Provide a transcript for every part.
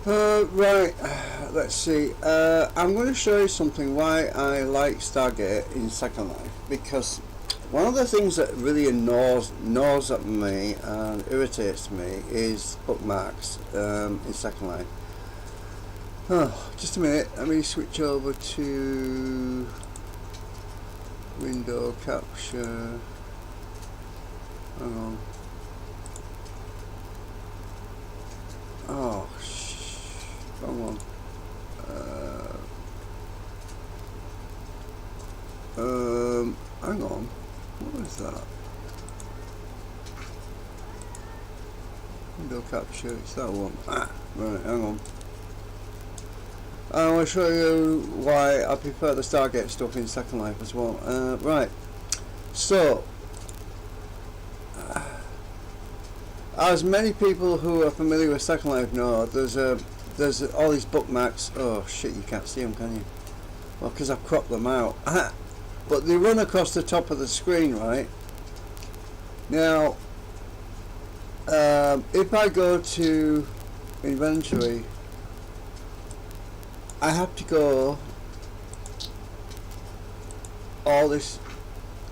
Right, let's see. I'm going to show you something why I like Stargate in Second Life, because one of the things that really gnaws at me and irritates me is bookmarks in Second Life. Oh, just a minute, let me switch over to window capture. Hang on. Oh, wrong one. Hang on. What is that? Window capture. It's that one. Right. Hang on. I want to show you why I prefer the Stargate stuff in Second Life as well. Right. So, as many people who are familiar with Second Life know, there's all these bookmarks. Oh shit, you can't see them, can you? Well, because I've cropped them out. But they run across the top of the screen, right? Now, if I go to inventory, I have to go all this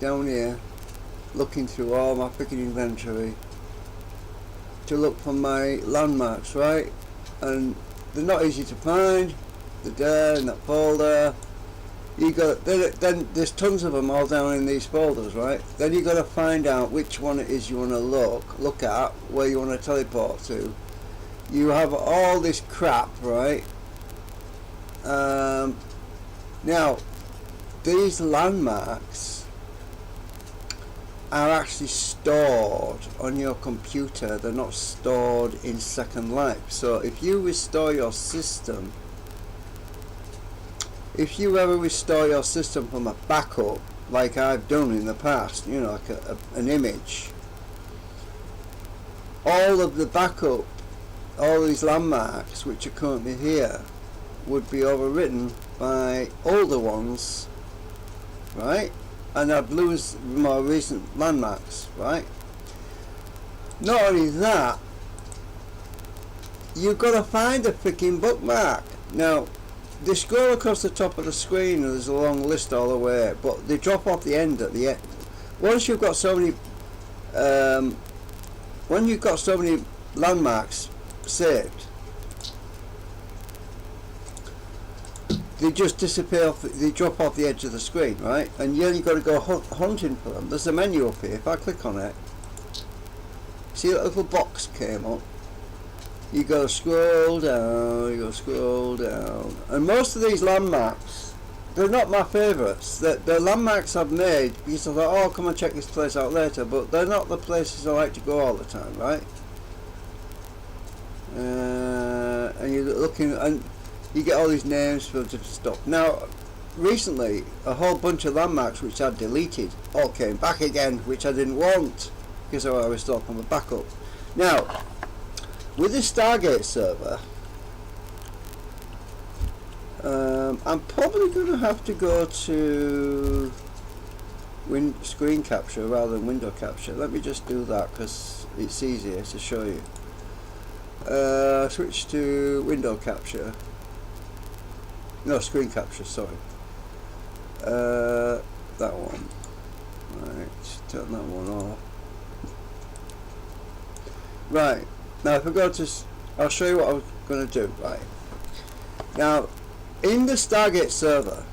down here, looking through all my freaking inventory to look for my landmarks, right? And they're not easy to find. They're there in that folder. You got then there's tons of them all down in these folders, right? Then you got to find out which one it is you want to look at, where you want to teleport to. You have all this crap, right? Now these landmarks are actually stored on your computer. They're not stored in Second Life. So if you restore your system, if you ever restore your system from a backup, like I've done in the past, you know, like an image, all of the backup, all these landmarks which are currently here, would be overwritten by older ones, right? And I'd lose more recent landmarks, right? Not only that, you've got to find a freaking bookmark. Now, they scroll across the top of the screen and there's a long list all the way, but they drop off the end at the end. Once you've got so many, when you've got so many landmarks saved, they just disappear off, they drop off the edge of the screen, right? And then you've got to go hunting for them. There's a menu up here. If I click on it, see that little box came up? You got to scroll down, you got to scroll down. And most of these landmarks, they're not my favourites. They're landmarks I've made because I thought, oh, come and check this place out later, but they're not the places I like to go all the time, right? And you're looking, and you get all these names for different stuff. Now, recently, a whole bunch of landmarks which I'd deleted all came back again, which I didn't want because I was still on the backup. Now, with this Stargate server, I'm probably going to have to go to screen capture rather than window capture. Let me just do that because it's easier to show you. Switch to window capture. No, screen capture, sorry. That one. Right, turn that one off. Right, now if I go to, I'll show you what I'm going to do. Right, now in the Stargate server,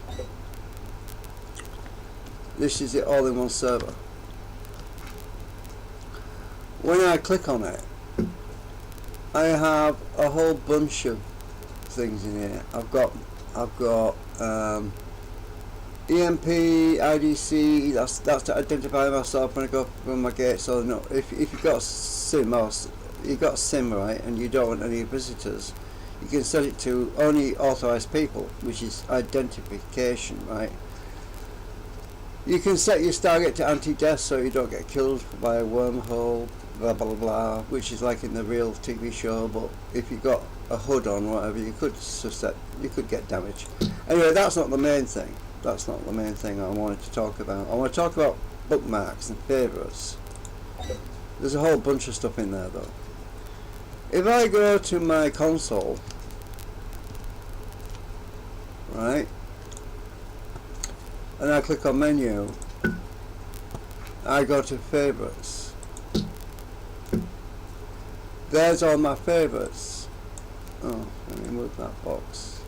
this is the all-in-one server. When I click on it, I have a whole bunch of things in here. I've got EMP, IDC. That's to identify myself when I go from my gate. So no, if you've got SIM, or you've got SIM, right, and you don't want any visitors, you can set it to only authorized people, which is identification, right? You can set your Stargate to anti-death so you don't get killed by a wormhole, blah blah blah, which is like in the real TV show. But if you've got a hood on or whatever, you could get damage. Anyway, that's not the main thing. That's not the main thing I wanted to talk about. I want to talk about bookmarks and favourites. There's a whole bunch of stuff in there though. If I go to my console right? And I click on menu. I go to favorites. There's all my favorites. Oh, let me move that box.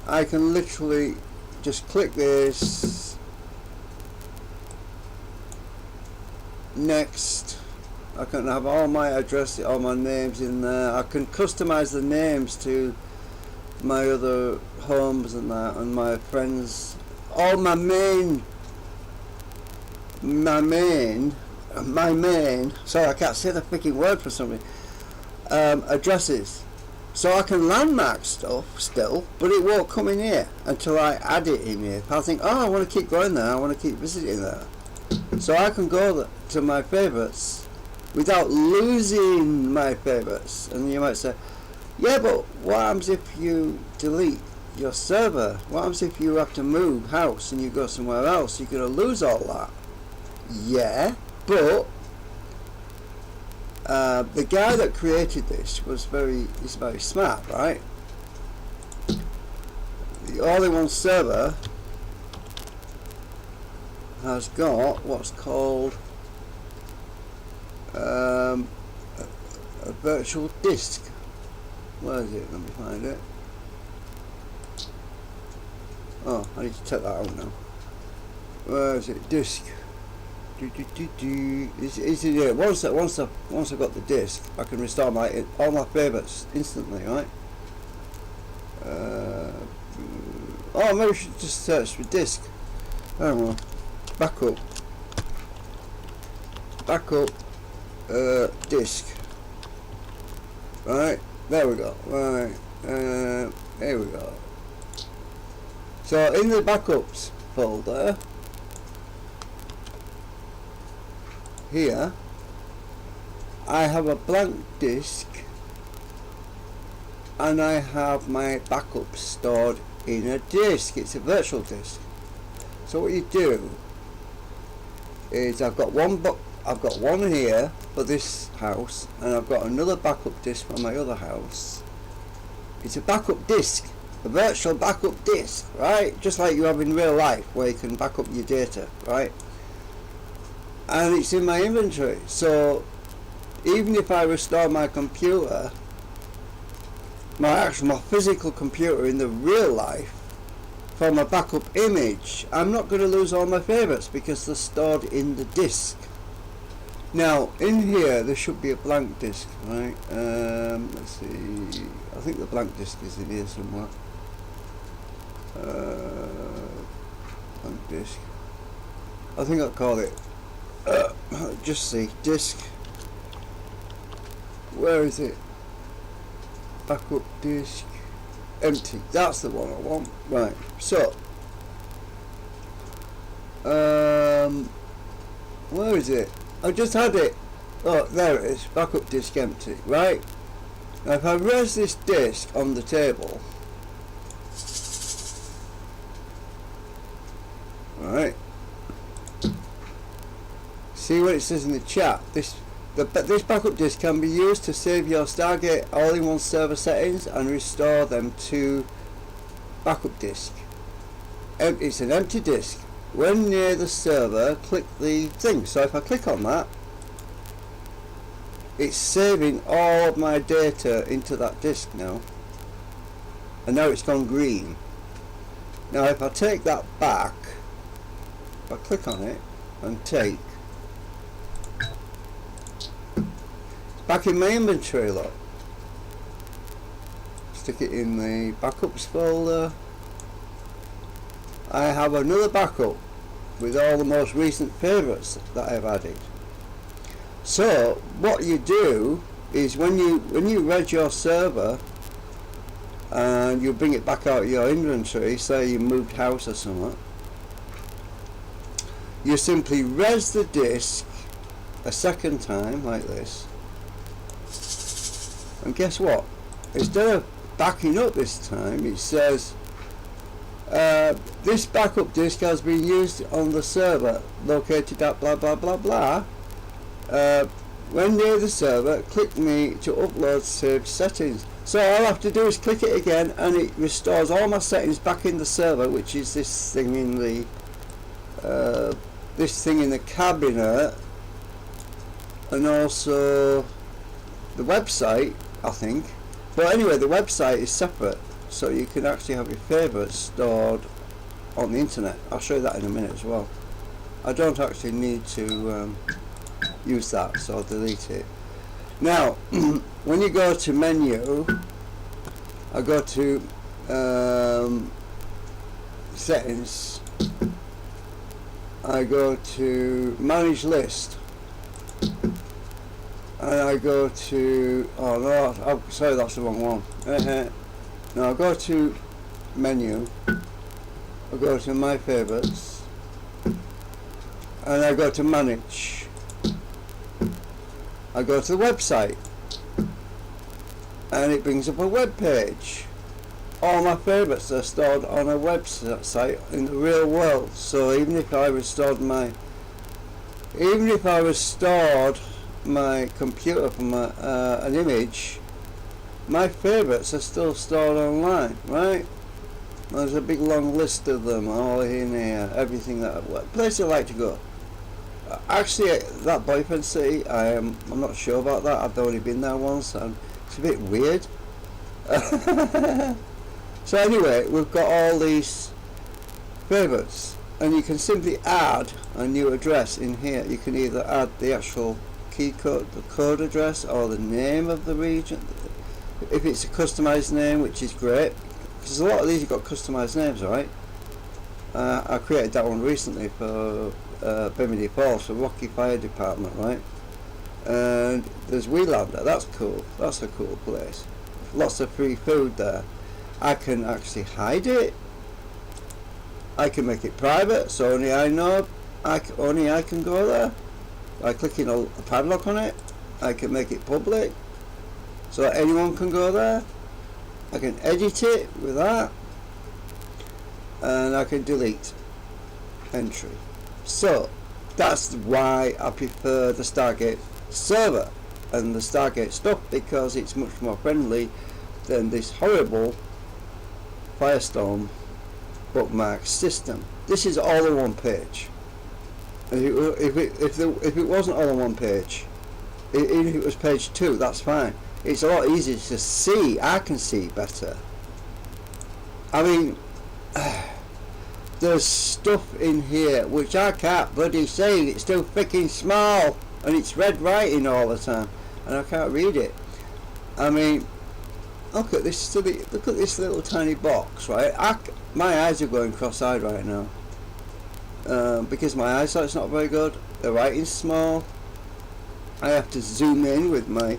I can literally just click this. Next. I can have all my addresses, all my names in there. I can customize the names to my other homes and that, and my friends. All my main. Sorry, I can't say the freaking word for something. Addresses. So I can landmark stuff still, but it won't come in here until I add it in here. I think, oh, I want to keep going there. I want to keep visiting there. So I can go to my favorites without losing my favorites. And you might say, yeah, but what happens if you delete your server? What happens if you have to move house and you go somewhere else? You're going to lose all that. Yeah, but the guy that created this he's very smart, right? The all-in-one server has got what's called a virtual disk. Where is it? Let me find it. Oh, I need to take that out now. Where is it? Disk. Is it here? Once I've got the disk, I can restore all my favourites instantly, right? Oh, maybe I should just search for disk. Hang on. Backup, disk. Right, there we go. Right, here we go. So in the backups folder, here, I have a blank disk, and I have my backups stored in a disk. It's a virtual disk. So what you do is I've got one here for this house, and I've got another backup disk for my other house. It's a backup disk, a virtual backup disk, right? Just like you have in real life, where you can back up your data, right? And it's in my inventory. So even if I restore my computer, my physical computer in the real life, from a backup image, I'm not going to lose all my favorites because they're stored in the disk. Now in here there should be a blank disk, right? Let's see, I think the blank disk is in here somewhere. Blank disk, I think I'll call it just see, disk, where is it? Backup disk empty, that's the one I want. Right, so where is it? I just had it. Oh, there it is, backup disk empty, right? Now if I raise this disk on the table, right, see what it says in the chat. This backup disk can be used to save your Stargate all-in-one server settings and restore them to backup disk. It's an empty disk. When near the server, click the thing. So if I click on that, it's saving all of my data into that disk now. And now it's gone green. Now if I take that back, if I click on it and take, back in my inventory, look. Stick it in the backups folder. I have another backup with all the most recent favourites that I've added. So what you do is when you read your server and you bring it back out of your inventory, say you moved house or something, you simply res the disk a second time like this. And guess what? Instead of backing up this time, it says this backup disk has been used on the server located at blah blah blah blah. When near the server, click me to upload saved settings. So all I have to do is click it again, and it restores all my settings back in the server, which is this thing in the cabinet, and also the website, I think. But anyway, the website is separate, so you can actually have your favourites stored on the internet. I'll show you that in a minute as well. I don't actually need to use that, so I'll delete it. Now, when you go to menu, I go to settings, I go to manage list, and I go to, oh no, oh, sorry, that's the wrong one. Now I go to menu, I go to my favourites, and I go to manage. I go to the website, and it brings up a web page. All my favourites are stored on a website in the real world. So even if I restored my computer from an image, my favourites are still stored online, right? There's a big long list of them all in here. Everything place I like to go. Actually, that boyfriend city, I'm not sure about that. I've only been there once, and it's a bit weird. So anyway, we've got all these favourites, and you can simply add a new address in here. You can either add the actual key code, the code address, or the name of the region. If it's a customised name, which is great, because a lot of these have got customised names, right? I created that one recently for Bimini Falls, for Rocky Fire Department, right? And there's Wheelander, that's cool, that's a cool place. Lots of free food there. I can actually hide it. I can make it private, so only I know, only I can go there. By clicking a padlock on it, I can make it public, so anyone can go there. I can edit it with that, and I can delete entry. So that's why I prefer the Stargate server and the Stargate stuff, because it's much more friendly than this horrible Firestorm bookmark system. This is all on one page. If it wasn't all on one page, even if it was page 2, that's fine. It's a lot easier to see. I can see better. I mean, there's stuff in here which I can't bloody see. It's too freaking small, and it's red writing all the time, and I can't read it. I mean, look at this. Look at this little tiny box, right? My eyes are going cross-eyed right now because my eyesight's not very good. The writing's small. I have to zoom in with my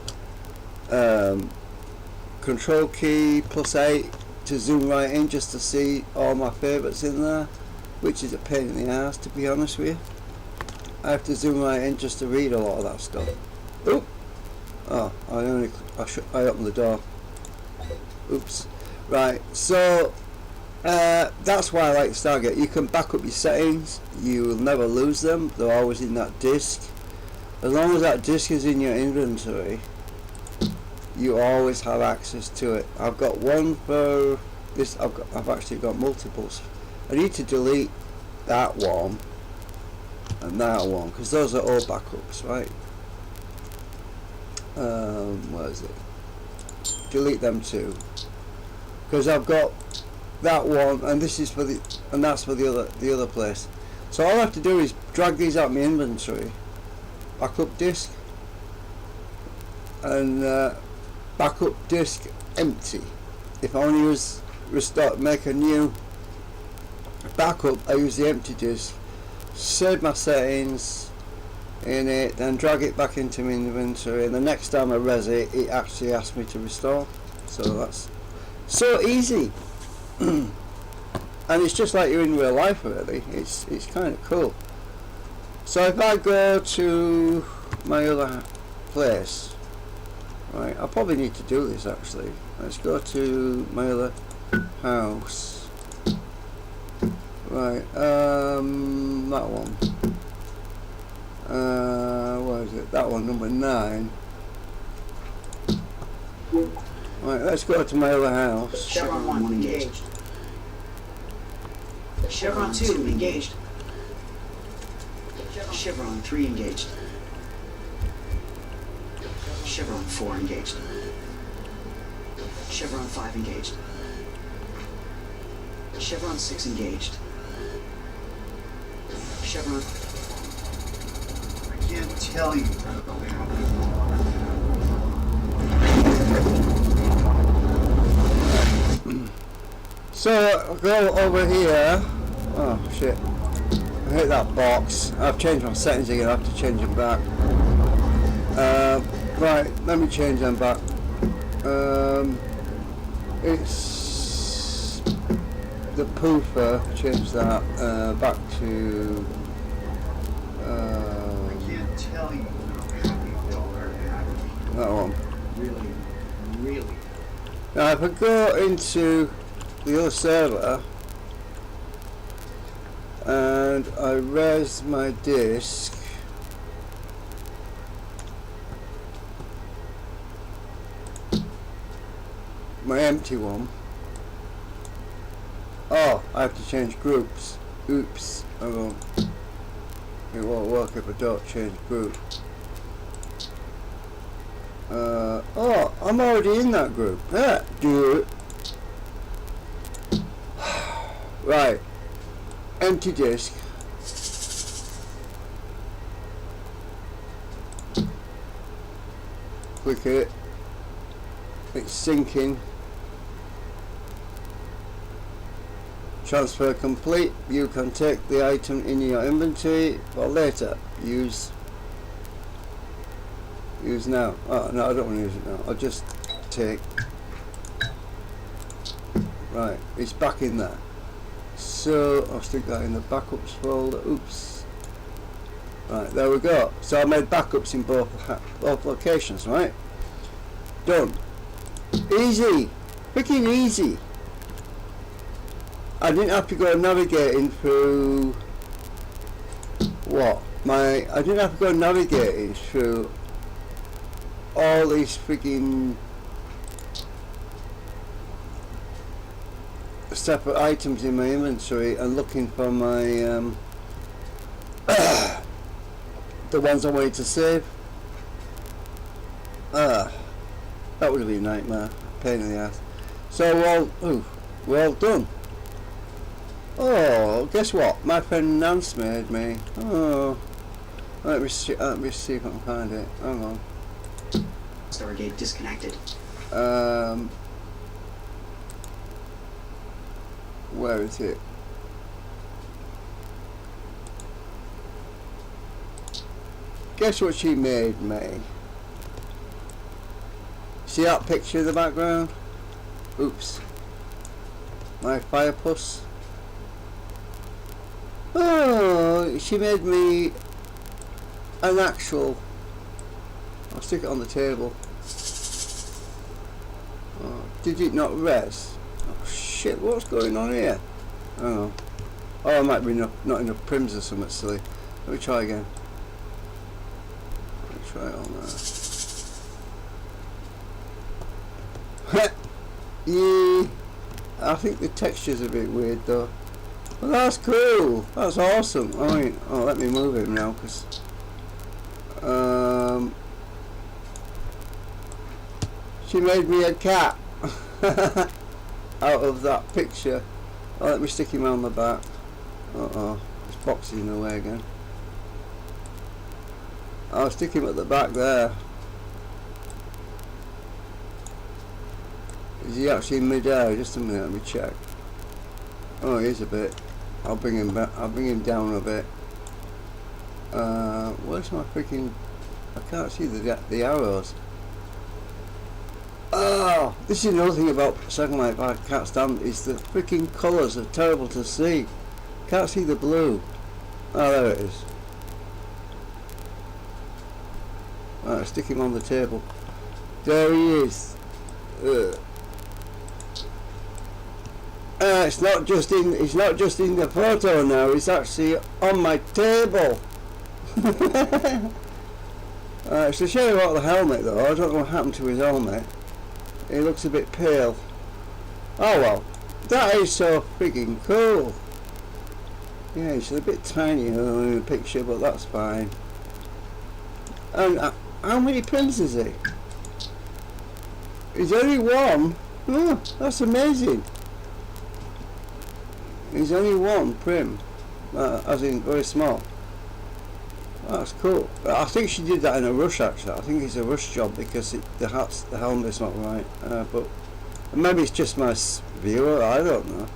control key +8 to zoom right in just to see all my favourites in there, which is a pain in the ass, to be honest with you. I have to zoom right in just to read a lot of that stuff. Oop! Oh, I opened the door. Oops. Right, so that's why I like Stargate. You can back up your settings. You will never lose them. They're always in that disk. As long as that disk is in your inventory, you always have access to it. I've got one for this. I've actually got multiples. I need to delete that one and that one, because those are all backups, right? Where is it? Delete them too, because I've got that one, and this is for the, and that's for the other place. So all I have to do is drag these out of my inventory, backup disk, and backup disk empty. If I want to use make a new backup, I use the empty disk, save my settings in it, then drag it back into my inventory, and the next time I res it, it actually asks me to restore. So that's so easy. And it's just like you're in real life, really. It's kind of cool. So if I go to my other place, right, I probably need to do this actually. Let's go to my other house. Right, that one. Where is it? That one, number 9. Right, let's go to my other house. Chevron 1 engaged. Chevron 2 engaged. Chevron 3 engaged. Chevron 4 engaged. Chevron 5 engaged. Chevron 6 engaged. Chevron... I can't tell you. So, go over here. Oh, shit. I hit that box. I've changed my settings again. I have to change them back. Right, let me change them back. It's the poofer. Change that back to. I can't tell you how happy you are. That one. Really, really. Now, if I go into the other server and I res my disk. My empty one. Oh, I have to change groups. Oops. Hang on. It won't work if I don't change group. Oh, I'm already in that group. Yeah, do it. Right. Empty disk. Click it. It's syncing. Transfer complete. You can take the item in your inventory for later. Use now. Oh no, I don't want to use it now. I'll just take. Right, it's back in there. So I'll stick that in the backups folder. Oops. Right, there we go. So I made backups in both locations. Right. Done. Easy. Freaking easy. I didn't have to go navigating through what? I didn't have to go navigating through all these freaking separate items in my inventory and looking for my the ones I wanted to save. That would have been a nightmare, pain in the ass. So well done. Oh, guess what? My friend Nance made me. Oh, let me see if I can find it. Hang on. Stargate disconnected. Where is it? Guess what she made me? See that picture in the background? Oops. My fire puss. Oh, she made me an actual. I'll stick it on the table. Oh, did it not res? Oh shit, what's going on here? Oh, it might be not enough prims or something silly. Let me try again. Let me try it on there. Yeah, I think the texture's a bit weird though. Well, that's cool. That's awesome. I mean, let me move him now, because she made me a cat out of that picture. Oh, let me stick him on the back. This box is in the way again. I'll stick him at the back there. Is he actually in mid-air? Just a minute, let me check. Oh, he is a bit. I'll bring him back. I'll bring him down a bit. Where's my freaking? I can't see the arrows. Oh, this is another thing about Second Life I can't stand is the freaking colours are terrible to see. Can't see the blue. Oh, there it is. Right, stick him on the table. There he is. It's not just in the photo now, it's actually on my table. It's a shame about the helmet though. I don't know what happened to his helmet. He looks a bit pale. Oh well, that is so freaking cool. Yeah, he's a bit tiny in the picture, but that's fine. And how many pins is he? He's only one. Oh, that's amazing. He's only one prim, as in very small. That's cool. I think she did that in a rush actually. I think it's a rush job because the helmet's not right. But maybe it's just my viewer. I don't know.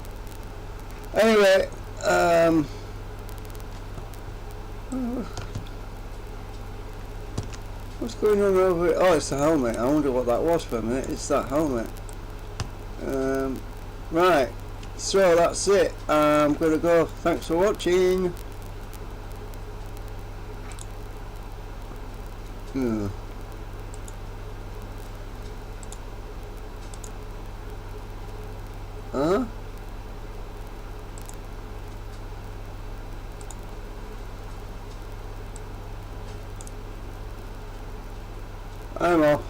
Anyway, what's going on over here? Oh, it's the helmet. I wonder what that was for a minute. It's that helmet. Right. So that's it. I'm gonna go. Thanks for watching. Huh? I'm off.